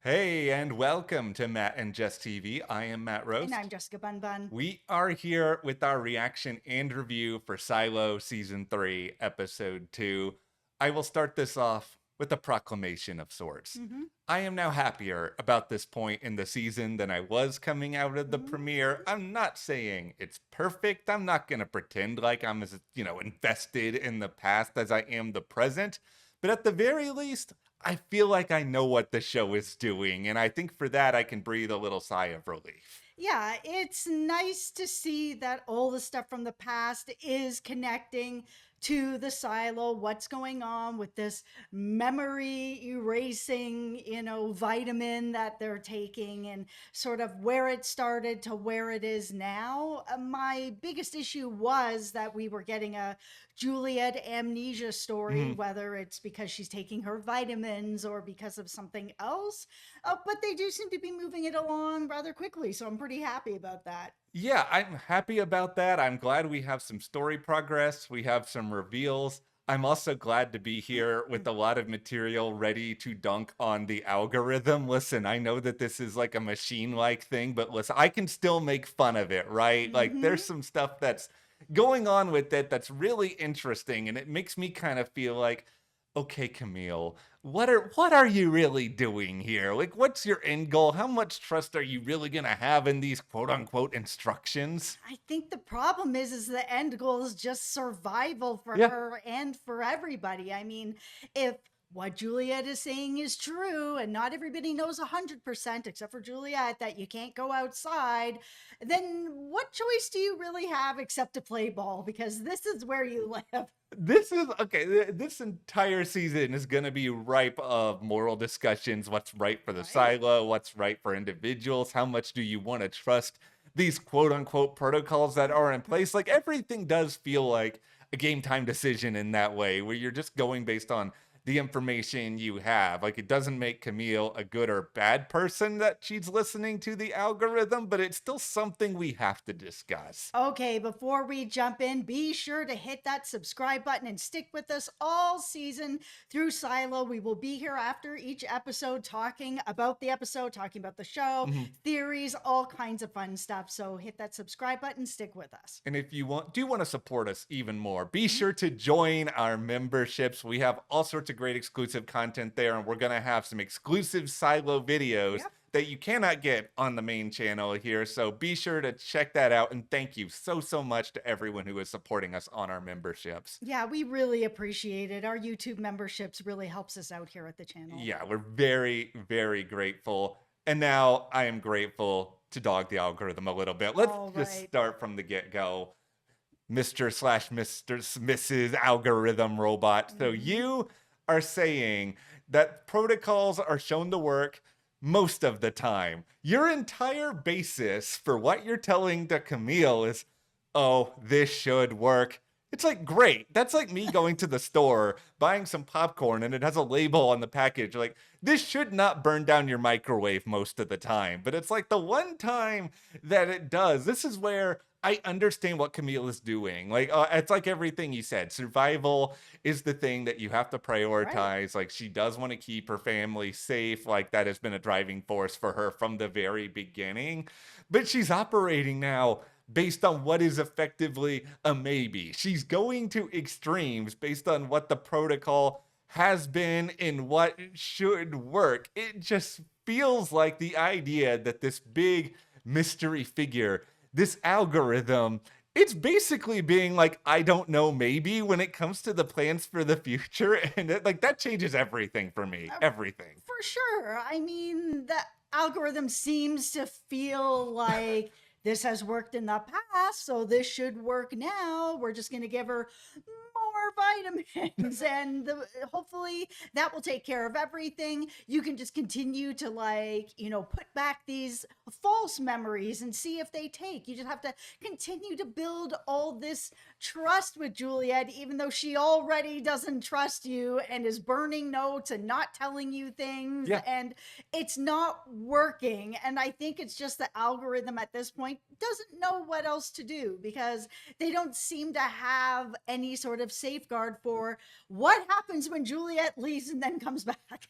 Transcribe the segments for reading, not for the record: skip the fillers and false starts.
Hey, and welcome to Matt and Jess TV. I am Matt And I'm Roast. Jessica Bun Bun. We are here with our reaction and review for Silo Season 3, Episode 2. I will start this off with a proclamation of sorts. Mm-hmm. I am now happier about this point in the season than I was coming out of the Mm-hmm. premiere. I'm not saying it's perfect. I'm not going to pretend like I'm as, invested in the past as I am the present. But at the very least, I feel like I know what the show is doing, and I think for that I can breathe a little sigh of relief. Yeah, it's nice to see that all the stuff from the past is connecting to the silo, what's going on with this memory erasing, vitamin that they're taking and sort of where it started to where it is now. My biggest issue was that we were getting a Juliette amnesia story, Mhm. whether it's because she's taking her vitamins or because of something else. But they do seem to be moving it along rather quickly, so I'm pretty happy about that. Yeah, I'm happy about that. I'm glad we have some story progress. We have some reveals. I'm also glad to be here with a lot of material ready to dunk on the algorithm. Listen, I know that this is like a machine like thing, but listen, I can still make fun of it, right? Like, Mm-hmm. there's some stuff that's going on with it that's really interesting, and it makes me kind of feel like, okay, Camille, what are you really doing here? Like, what's your end goal? How much trust are you really gonna have in these quote unquote instructions? I think the problem is the end goal is just survival for Yeah. her and for everybody. I mean, if what Juliet is saying is true, and not everybody knows 100%, except for Juliet, that you can't go outside, then what choice do you really have except to play ball? Because this is where you live. This is okay. This entire season is going to be ripe of moral discussions. What's right for the Right? silo? What's right for individuals? How much do you want to trust these quote unquote protocols that are in place? Like, everything does feel like a game time decision in that way, where you're just going based on the information you have. Like, it doesn't make Camille a good or bad person that she's listening to the algorithm, but it's still something we have to discuss. Okay, before we jump in, be sure to hit that subscribe button and stick with us all season through Silo. We will be here after each episode talking about the episode, talking about the show, Mhm. theories, all kinds of fun stuff. So hit that subscribe button, stick with us. And if you want to support us even more, be Mhm. sure to join our memberships. We have all sorts of great exclusive content there, and we're gonna have some exclusive silo videos Yep. that you cannot get on the main channel here. So be sure to check that out. And thank you so much to everyone who is supporting us on our memberships. Yeah, we really appreciate it. Our YouTube memberships really helps us out here at the channel. Yeah, we're very grateful. And now I am grateful to dog the algorithm a little bit. Let's All just right. start from the get-go. Mr. / Mrs. algorithm robot. So Mhm. you are saying that protocols are shown to work most of the time. Your entire basis for what you're telling to Camille is, oh, this should work. It's like, great. That's like me going to the store, buying some popcorn, and it has a label on the package like, this should not burn down your microwave most of the time. But it's like the one time that it does. This is where I understand what Camille is doing. Like, it's like everything you said. Survival is the thing that you have to Right. prioritize. Like, she does want to keep her family safe. Like, that has been a driving force for her from the very beginning. But she's operating now based on what is effectively a maybe. She's going to extremes based on what the protocol has been and what should work. It just feels like the idea that this big mystery figure, this algorithm, it's basically being like, I don't know, maybe when it comes to the plans for the future. And like, that changes everything for me. Uh, Everything. for sure. I mean, the algorithm seems to feel like this has worked in the past, so this should work now. We're just going to give her more vitamins, and hopefully that will take care of everything. You can just continue to, put back these false memories and see if they take. You just have to continue to build all this trust with Juliette, even though she already doesn't trust you and is burning notes and not telling you things, Yeah. and it's not working. And I think it's just the algorithm at this point doesn't know what else to do, because they don't seem to have any sort of safeguard for what happens when Juliette leaves and then comes back.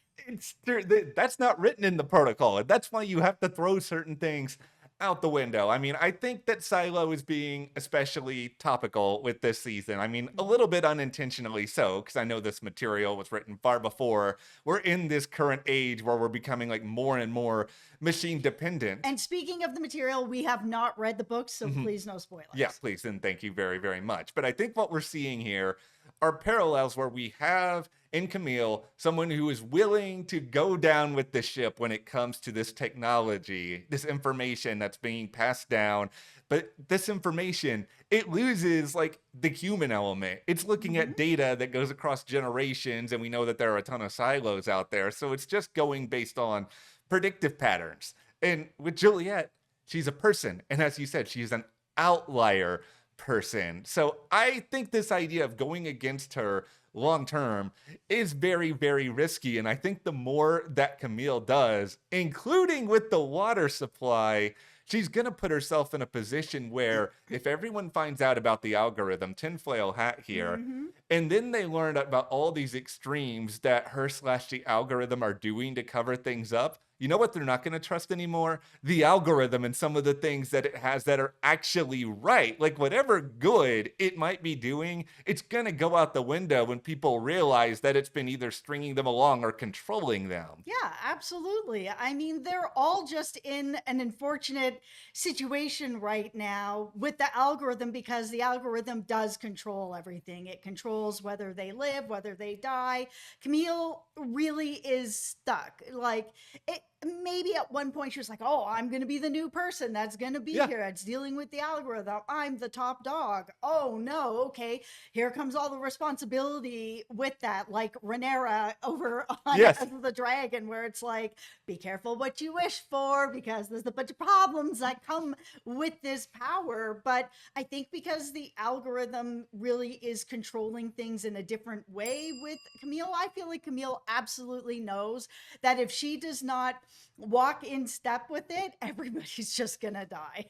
That's not written in the protocol. And that's why you have to throw certain things out the window. I mean, I think that Silo is being especially topical with this season. I mean, a little bit unintentionally so, because I know this material was written far before. We're in this current age where we're becoming like more and more machine dependent. And speaking of the material, we have not read the books, so Mhm. please no spoilers. Yeah, please, and thank you very, very much. But I think what we're seeing here are parallels where we have in Camille someone who is willing to go down with the ship when it comes to this technology, this information that's being passed down. But this information, it loses like the human element. It's looking Mm-hmm. at data that goes across generations, and we know that there are a ton of silos out there. So it's just going based on predictive patterns. And with Juliette, she's a person. And as you said, she's an outlier person. So I think this idea of going against her long term is very, very risky. And I think the more that Camille does, including with the water supply, she's going to put herself in a position where if everyone finds out about the algorithm, tinfoil hat here, Mm-hmm. and then they learn about all these extremes that her slash the algorithm are doing to cover things up, you know what they're not going to trust anymore? The algorithm and some of the things that it has that are actually right. Like whatever good it might be doing, it's going to go out the window when people realize that it's been either stringing them along or controlling them. Yeah, absolutely. I mean, they're all just in an unfortunate situation right now with the algorithm, because the algorithm does control everything. It controls whether they live, whether they die. Camille really is stuck. Like, it maybe at one point she was like, "Oh, I'm going to be the new person that's going to be Yeah. here. It's dealing with the algorithm. I'm the top dog. Oh no, okay. Here comes all the responsibility with that, like Rhaenyra over on Yes. the Dragon, where it's like, be careful what you wish for, because there's a bunch of problems that come with this power." But I think because the algorithm really is controlling things in a different way with Camille, I feel like Camille absolutely knows that if she does not walk in step with it, everybody's just gonna die.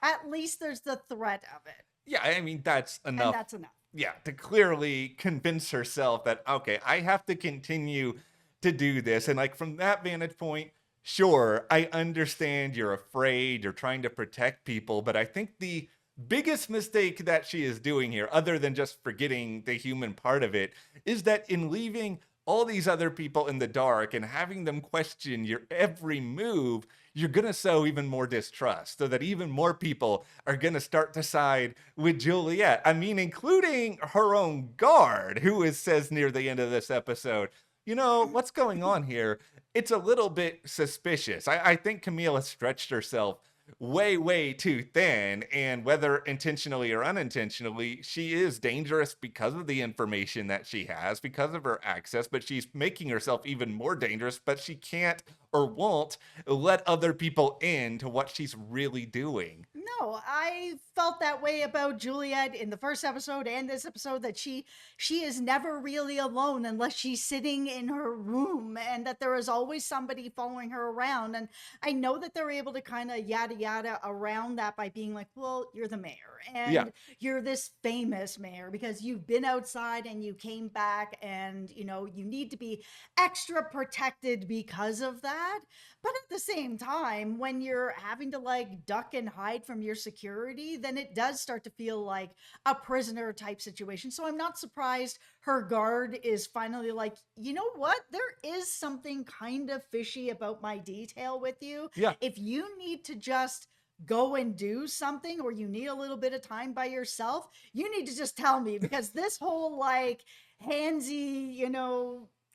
At least there's the threat of it, Yeah, I mean, that's and enough. that's enough. Yeah, to clearly convince herself that, okay, I have to continue to do this. And like from that vantage point, sure, I understand you're afraid, you're trying to protect people, but I think the biggest mistake that she is doing here, other than just forgetting the human part of it, is that in leaving all these other people in the dark and having them question your every move, you're going to sow even more distrust so that even more people are going to start to side with Juliette. I mean, including her own guard, who is, says near the end of this episode, you know, what's going on here? It's a little bit suspicious. I think Camille has stretched herself way, way too thin. And whether intentionally or unintentionally, she is dangerous because of the information that she has, because of her access, but she's making herself even more dangerous, but she can't or won't let other people in to what she's really doing. No, I felt that way about Juliet in the first episode and this episode, that she is never really alone unless she's sitting in her room, and that there is always somebody following her around. And I know that they're able to kind of yada yada around that by being like, "Well, you're the mayor Yeah. and you're this famous mayor because you've been outside and you came back, and you need to be extra protected because of that." But at the same time, when you're having to like duck and hide from your security, then it does start to feel like a prisoner type situation. So I'm not surprised her guard is finally like, "You know what? There is something kind of fishy about my detail with you. Yeah. If you need to just go and do something, or you need a little bit of time by yourself, you need to just tell me, because this whole like handsy,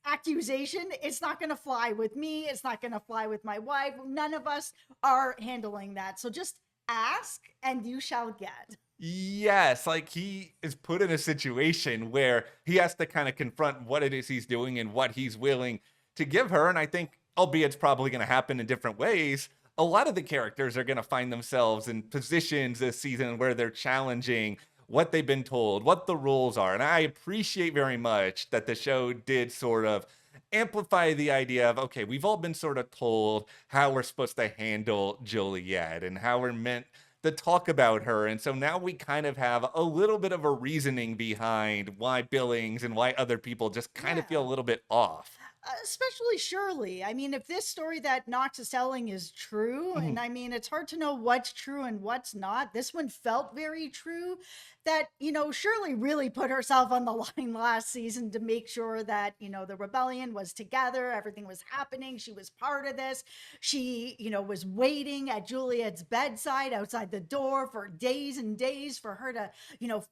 accusation, it's not going to fly with me. It's not going to fly with my wife. None of us are handling that. So just ask and you shall get." Yes, like he is put in a situation where he has to kind of confront what it is he's doing and what he's willing to give her. And I think, albeit it's probably going to happen in different ways, a lot of the characters are going to find themselves in positions this season where they're challenging what they've been told, what the rules are. And I appreciate very much that the show did sort of amplify the idea of, okay, we've all been sort of told how we're supposed to handle Juliet and how we're meant to talk about her. And so now we kind of have a little bit of a reasoning behind why Billings and why other people just kind of feel a Yeah. little bit off. Especially Shirley. I mean, if this story that Knox is telling is true, and Mhm. I mean, it's hard to know what's true and what's not. This one felt very true that, Shirley really put herself on the line last season to make sure that, the rebellion was together, everything was happening. She was part of this. She, was waiting at Juliet's bedside outside the door for days and days for her to,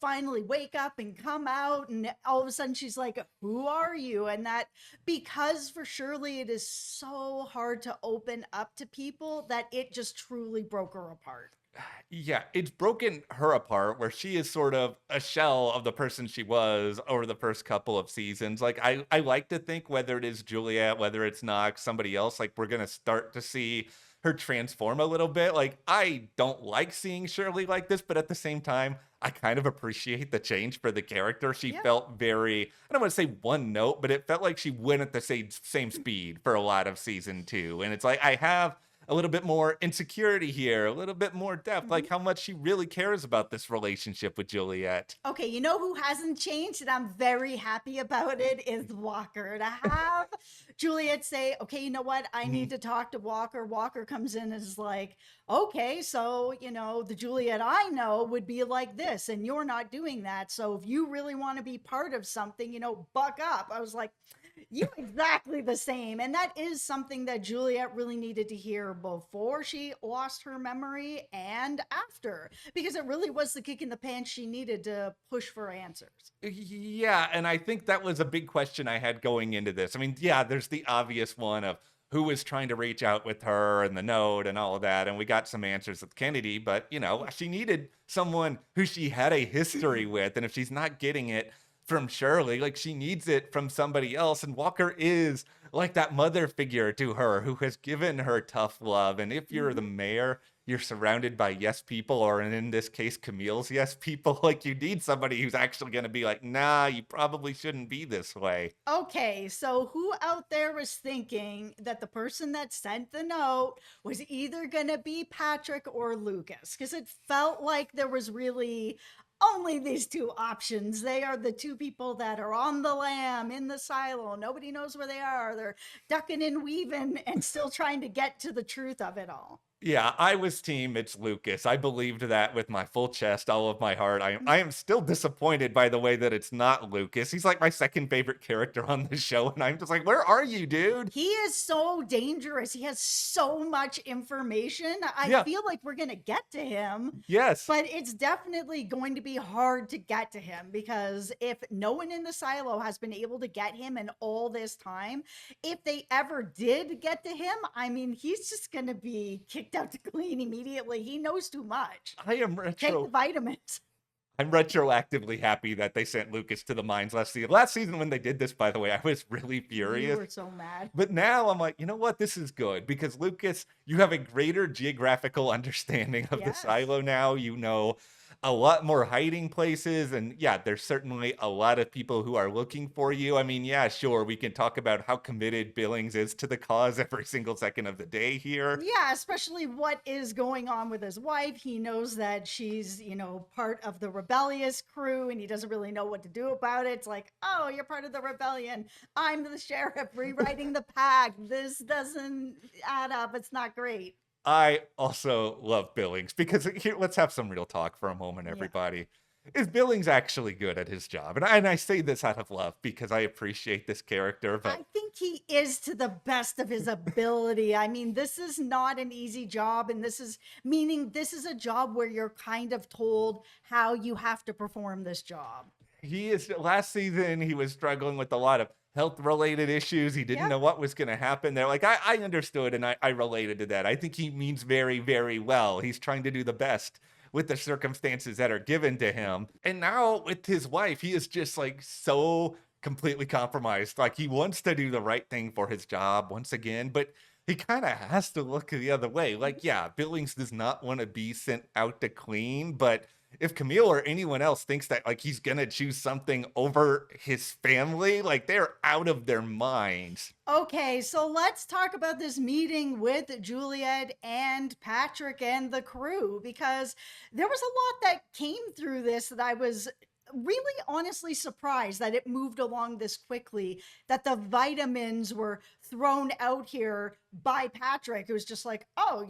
finally wake up and come out. And all of a sudden she's like, "Who are you?" And that because for Shirley it is so hard to open up to people that it just truly broke her apart. Yeah, it's broken her apart where she is sort of a shell of the person she was over the first couple of seasons. Like I like to think whether it is Juliet, whether it's Knox, somebody else, like we're gonna start to see her transform a little bit. Like I don't like seeing Shirley like this, but at the same time, I kind of appreciate the change for the character. She Yeah. felt very, I don't want to say one note, but it felt like she went at the same speed for a lot of season two. And it's like I have a little bit more insecurity here, a little bit more depth, Mhm. like how much she really cares about this relationship with Juliet. Okay, you know who hasn't changed, and I'm very happy about it, is Walker. To have Juliet say, "Okay, you know what? I need Mhm. to talk to Walker." Walker comes in and is like, "Okay, so, the Juliet I know would be like this, and you're not doing that. So if you really want to be part of something, buck up." I was like, "You exactly the same." And that is something that Juliet really needed to hear before she lost her memory and after, because it really was the kick in the pants she needed to push for answers. Yeah, and I think that was a big question I had going into this. I mean, yeah, there's the obvious one of who was trying to reach out with her and the note and all of that, and we got some answers with Kennedy, but Yeah. she needed someone who she had a history with, and if she's not getting it from Shirley, like she needs it from somebody else, and Walker is like that mother figure to her who has given her tough love, and if you're the Mhm. mayor, you're surrounded by yes people, or in this case, Camille's yes people. Like you need somebody who's actually going to be like, nah, you probably shouldn't be this way. Okay, so who out there was thinking that the person that sent the note was either going to be Patrick or Lucas? Because it felt like there was really only these two options. They are the two people that are on the lam in the silo. Nobody knows where they are. They're ducking and weaving and still trying to get to the truth of it all. Yeah, I was team it's Lucas. I believed that with my full chest, all of my heart. I am still disappointed by the way that it's not Lucas. He's like my second favorite character on the show, and I'm just like, where are you, dude? He is so dangerous. He has so much information. I Yeah, feel like we're going to get to him, yes. but it's definitely going to be hard to get to him because if no one in the silo has been able to get him in all this time, if they ever did get to him, I mean, he's just going to be kicked out to clean immediately. He knows too much. I am Take the retro vitamins. I'm retroactively happy that they sent Lucas to the mines last season. Last season when they did this, by the way, I was really You furious. were so mad. But now I'm like, you know what? This is good because Lucas, you have a greater geographical understanding of the Yes. silo now. You know a lot more hiding places. And yeah, there's certainly a lot of people who are looking for you. I mean, yeah, sure, we can talk about how committed Billings is to the cause every single second of the day here. Yeah, especially what is going on with his wife. He knows that she's, part of the rebellious crew and he doesn't really know what to do about it. It's like, "Oh, you're part of the rebellion. I'm the sheriff rewriting the pact. This doesn't add up. It's not great." I also love Billings because here, let's have some real talk for a moment, Yeah. everybody. Is Billings actually good at his job? And I say this out of love because I appreciate this character, I but think he is to the best of his ability. I mean, this is not an easy job, and this is a job where you're kind of told how you have to perform this job. he is last season he was struggling with a lot of health related issues. He didn't Yep. know what was going to happen there. Like I understood and I related to that. I think he means very, very well. He's trying to do the best with the circumstances that are given to him. And now with his wife, he is just like so completely compromised. Like he wants to do the right thing for his job once again, but he kind of has to look the other way. Like, yeah, Billings does not want to be sent out to clean, but if Camille or anyone else thinks that like he's gonna choose something over his family, like they're out of their minds. Okay, so let's talk about this meeting with Juliet and Patrick and the crew because there was a lot that came through this that I was really honestly surprised that it moved along this quickly, that the vitamins were thrown out here by Patrick. It was just like, oh,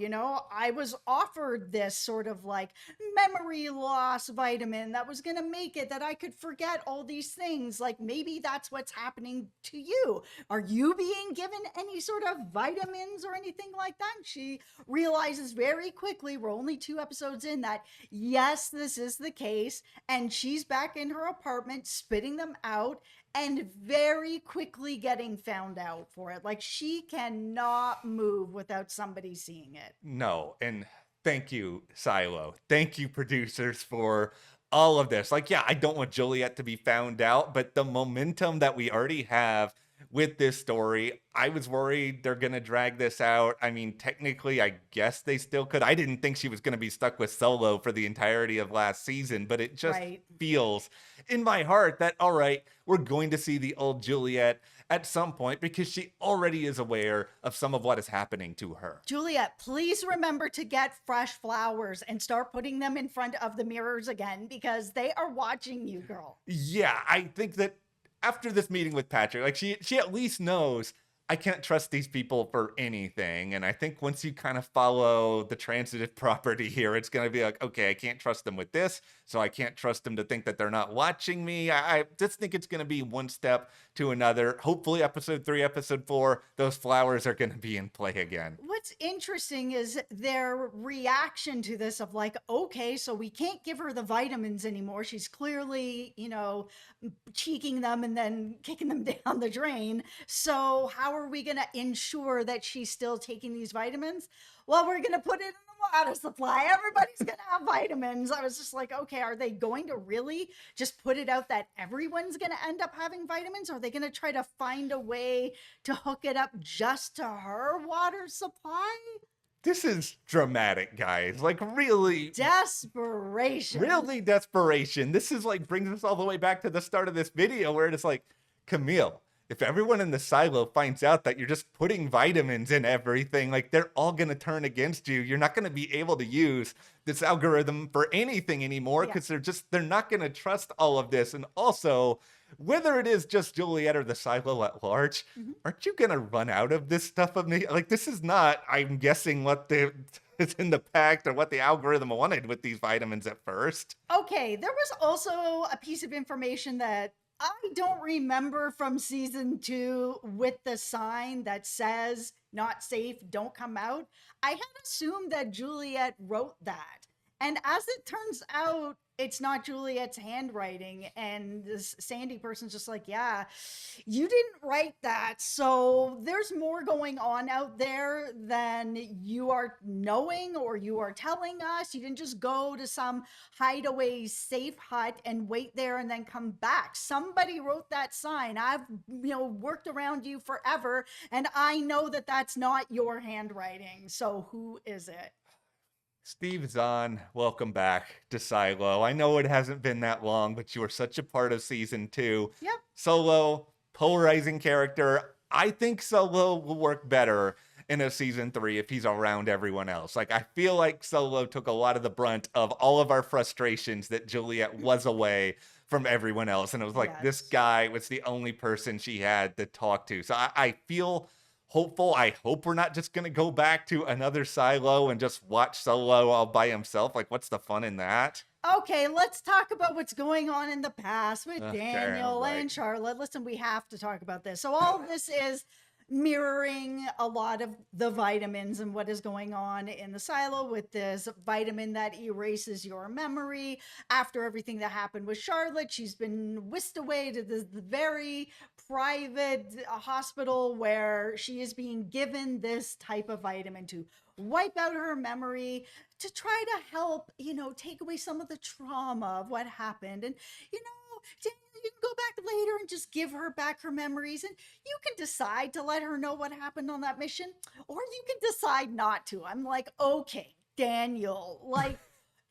I was offered this sort of like memory loss vitamin that was going to make it that I could forget all these things. Like maybe that's what's happening to you. Are you being given any sort of vitamins or anything like that? She realizes very quickly, we're only 2 episodes in, that yes, this is the case. And she's back in her apartment spitting them out and very quickly getting found out for it. Like she cannot move without somebody seeing it. No, and thank you, Silo. Thank you, producers, for all of this. Like, yeah, I don't want Juliet to be found out, but the momentum that we already have with this story, I was worried they're gonna drag this out. I mean, technically, I guess they still could. I didn't think she was gonna be stuck with Solo for the entirety of last season, but it just Right. feels in my heart that, all right, we're going to see the old Juliet at some point because she already is aware of some of what is happening to her. Juliet, please remember to get fresh flowers and start putting them in front of the mirrors again because they are watching you, girl. Yeah, I think that after this meeting with Patrick, like she at least knows I can't trust these people for anything. And I think once you kind of follow the transitive property here, it's going to be like, okay, I can't trust them with this. So I can't trust them to think that they're not watching me. I just think it's going to be one step to another. Hopefully, episode 3, episode 4, those flowers are going to be in play again. What's interesting is their reaction to this of like, okay, so we can't give her the vitamins anymore. She's clearly, cheeking them and then kicking them down the drain. So how are we going to ensure that she's still taking these vitamins? Well, we're going to put it in the water supply. Everybody's going to have vitamins. I was just like, okay, are they going to really just put it out that everyone's going to end up having vitamins? Are they going to try to find a way to hook it up just to her water supply? This is dramatic, guys. Like, really, Desperation. really desperation. This is like brings us all the way back to the start of this video where it's like, Camille, if everyone in the silo finds out that you're just putting vitamins in everything, like they're all going to turn against you. You're not going to be able to use this algorithm for anything anymore Yeah. because they're not going to trust all of this. And also, whether it is just Juliet or the silo at large, aren't you going to run out of this stuff of me? Like, this is not, I'm guessing, what it's in the pact or what the algorithm wanted with these vitamins at first. Okay, there was also a piece of information that I don't remember from season 2 with the sign that says not safe, don't come out. I had assumed that Juliet wrote that. And as it turns out, it's not Juliet's handwriting. And this Sandy person's just like, yeah, you didn't write that. So there's more going on out there than you are knowing or you are telling us. You didn't just go to some hideaway safe hut and wait there and then come back. Somebody wrote that sign. I've, worked around you forever and I know that that's not your handwriting. So who is it? Steve Zahn, welcome back to Silo. I know it hasn't been that long, but you were such a part of season 2. Yep. Solo, polarizing character. I think Solo will work better in a season 3 if he's around everyone else. Like, I feel like Solo took a lot of the brunt of all of our frustrations that Juliet was away from everyone else. And it was like, this Yes. guy was the only person she had to talk to. So I feel hopeful. I hope we're not just going to go back to another silo and just watch Solo all by himself. Like, what's the fun in that? Okay, let's talk about what's going on in the past with Okay, Daniel right. and Charlotte. Listen, we have to talk about this. So all this is mirroring a lot of the vitamins and what is going on in the silo with this vitamin that erases your memory. After everything that happened with Charlotte, she's been whisked away to this very private hospital where she is being given this type of vitamin to wipe out her memory, to try to help, take away some of the trauma of what happened. And, Daniel, you can go back later and just give her back her memories, and you can decide to let her know what happened on that mission, or you can decide not to. I'm like, okay, Daniel, like,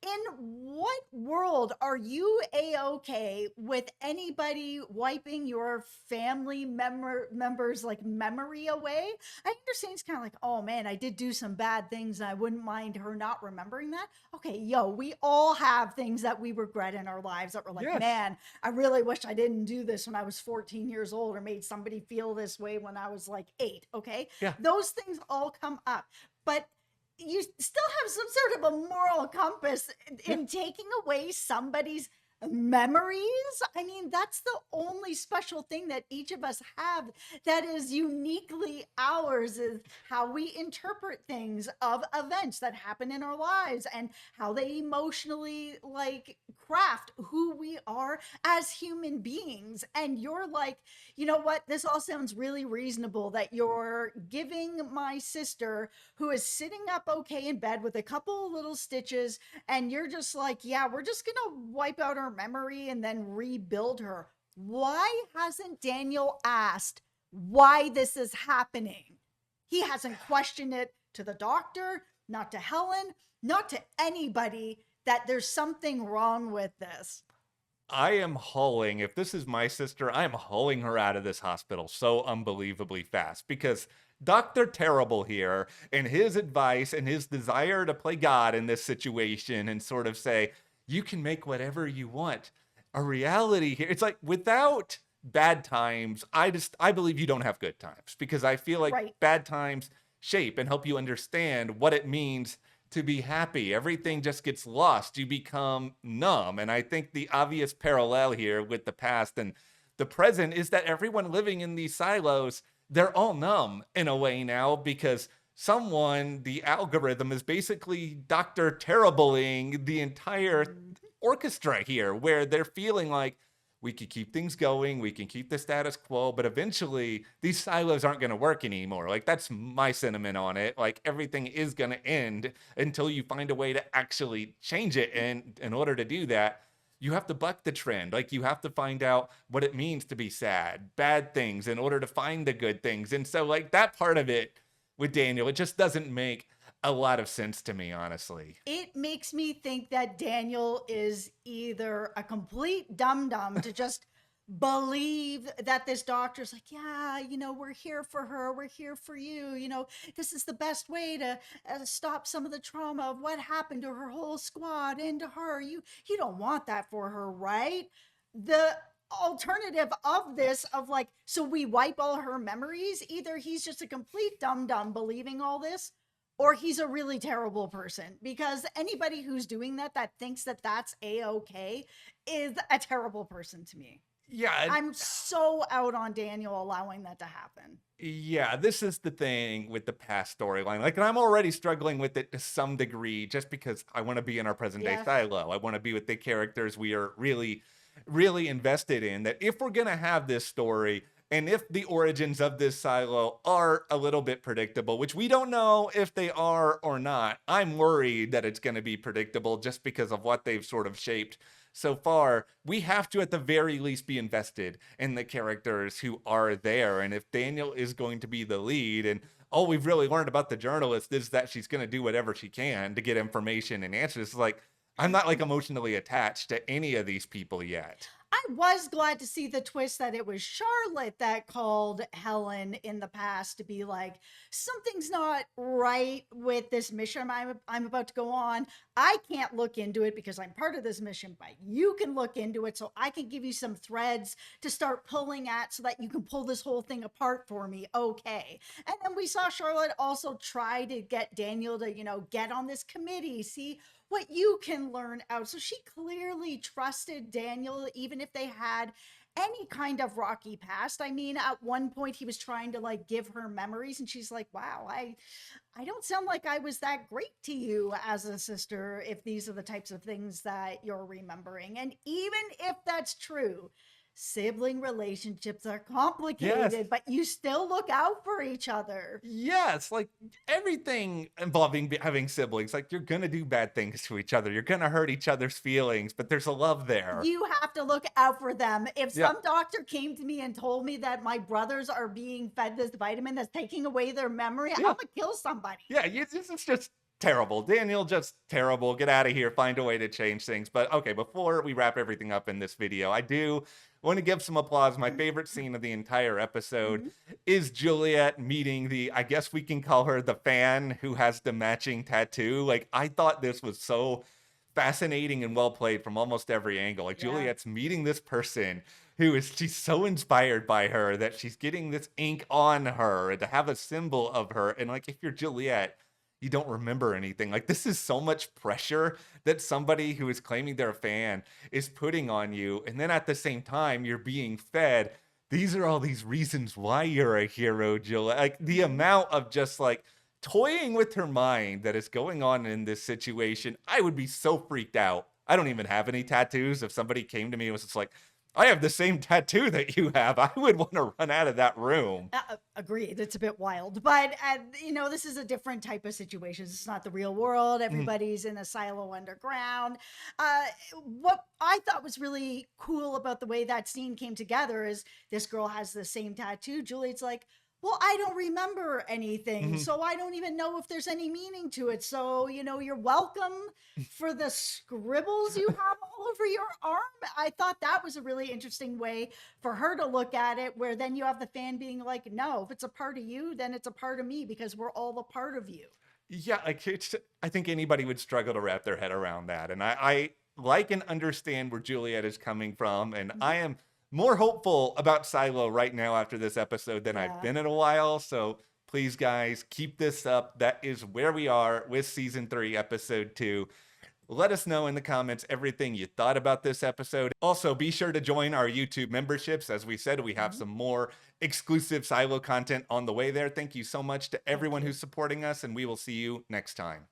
in what world are you a-okay with anybody wiping your family members like memory away? I understand it's kind of like, oh man, I did do some bad things and I wouldn't mind her not remembering that. Okay, yo, we all have things that we regret in our lives that we're like, Yes. man, I really wish I didn't do this when I was 14 years old or made somebody feel this way when I was like 8. Okay, Yeah. those things all come up, but you still have some sort of a moral compass Yeah. in taking away somebody's memories. I mean, that's the only special thing that each of us have that is uniquely ours, is how we interpret things of events that happen in our lives and how they emotionally like craft who we are as human beings. And you're like, you know what, this all sounds really reasonable that you're giving my sister, who is sitting up okay in bed with a couple of little stitches, and you're just like, yeah, we're just gonna wipe out her memory and then rebuild her. Why hasn't Daniel asked why this is happening? He hasn't questioned it to the doctor, not to Helen, not to anybody, that there's something wrong with this. I am hauling, if this is my sister, I am hauling her out of this hospital so unbelievably fast because Dr. Terrible here and his advice and his desire to play God in this situation and sort of say, you can make whatever you want a reality here. It's like without bad times, I believe you don't have good times because I feel like Right. bad times shape and help you understand what it means to be happy. Everything just gets lost. You become numb. And I think the obvious parallel here with the past and the present is that everyone living in these silos, they're all numb in a way now because someone, the algorithm, is basically Dr. Terribling the entire orchestra here, where they're feeling like we could keep things going, we can keep the status quo, but eventually these silos aren't going to work anymore. Like that's my sentiment on it. Like everything is going to end until you find a way to actually change it. And in order to do that, you have to buck the trend. Like you have to find out what it means to be sad, bad things in order to find the good things. And so like that part of it with Daniel, it just doesn't make a lot of sense to me, honestly. It makes me think that Daniel is either a complete dum dum to just believe that this doctor's like, yeah, you know, we're here for her, we're here for you, you know, this is the best way to stop some of the trauma of what happened to her whole squad and to her. You don't want that for her, right? The alternative of this, of like, so we wipe all her memories, either he's just a complete dum dum believing all this, or he's a really terrible person, because anybody who's doing that, that thinks that that's a-okay, is a terrible person to me. Yeah, I'm so out on Daniel allowing that to happen. yeah, this is the thing with the past storyline. Like, and I'm already struggling with it to some degree just because I want to be in our present day Yes. silo. I want to be with the characters we are really, really invested in. That if we're going to have this story, and if the origins of this silo are a little bit predictable, which we don't know if they are or not, I'm worried that it's going to be predictable just because of what they've sort of shaped so far. We have to, at the very least, be invested in the characters who are there. And if Daniel is going to be the lead, and all we've really learned about the journalist is that she's going to do whatever she can to get information and answers, like, I'm not like emotionally attached to any of these people yet. I was glad to see the twist that it was Charlotte that called Helen in the past to be like, something's not right with this mission I'm about to go on. I can't look into it because I'm part of this mission, but you can look into it so I can give you some threads to start pulling at so that you can pull this whole thing apart for me. Okay. And then we saw Charlotte also try to get Daniel to, you know, get on this committee, see what you can learn out. So she clearly trusted Daniel, even if they had any kind of rocky past. I mean, at one point he was trying to like give her memories, and she's like, wow, I don't sound like I was that great to you as a sister if these are the types of things that you're remembering. And even if that's true, sibling relationships are Yes. complicated, but you still look out for each other. Yes, like everything involving having siblings, like you're gonna do bad things to each other. You're gonna hurt each other's feelings, but there's a love there. You have to look out for them. If Yeah, some doctor came to me and told me that my brothers are being fed this vitamin that's taking away their memory, I'm yeah, gonna kill somebody. yeah. This is just terrible. Daniel, just terrible. Get out of here. Find a way to change things. But okay, before we wrap everything up in this video, I do want to give some applause. My favorite scene of the entire episode Mhm. is Juliette meeting the, I guess we can call her the fan who has the matching tattoo. Like, I thought this was so fascinating and well played from almost every angle. Like, Yeah. Juliette's meeting this person who is, she's so inspired by her that she's getting this ink on her and to have a symbol of her. And like, if you're Juliette, you don't remember anything. Like, this is so much pressure that somebody who is claiming they're a fan is putting on you. And then at the same time, you're being fed. These are all these reasons why you're a hero, Juliette. Like, the amount of just like toying with her mind that is going on in this situation, I would be so freaked out. I don't even have any tattoos. If somebody came to me and was just like, I have the same tattoo that you have, I would want to run out of that room. Agreed. It's a bit wild, but this is a different type of situation. It's not the real world. Mhm. Everybody's in a silo underground. Uh, what I thought was really cool about the way that scene came together is this girl has the same tattoo. Juliet's like, well, I don't remember anything, Mhm. so I don't even know if there's any meaning to it. So, you're welcome for the scribbles you have all over your arm. I thought that was a really interesting way for her to look at it, where then you have the fan being like, no, if it's a part of you, then it's a part of me because we're all a part of you. Yeah, like I think anybody would struggle to wrap their head around that. And I like and understand where Juliet is coming from. And Mhm. I am more hopeful about Silo right now after this episode than I've Yeah. been in a while. So please, guys, keep this up. That is where we are with season 3, episode 2. Let us know in the comments everything you thought about this episode. Also, be sure to join our YouTube memberships. As we said, we have Mhm. some more exclusive Silo content on the way there. Thank you so much to Thank everyone you. who's supporting us, and we will see you next time.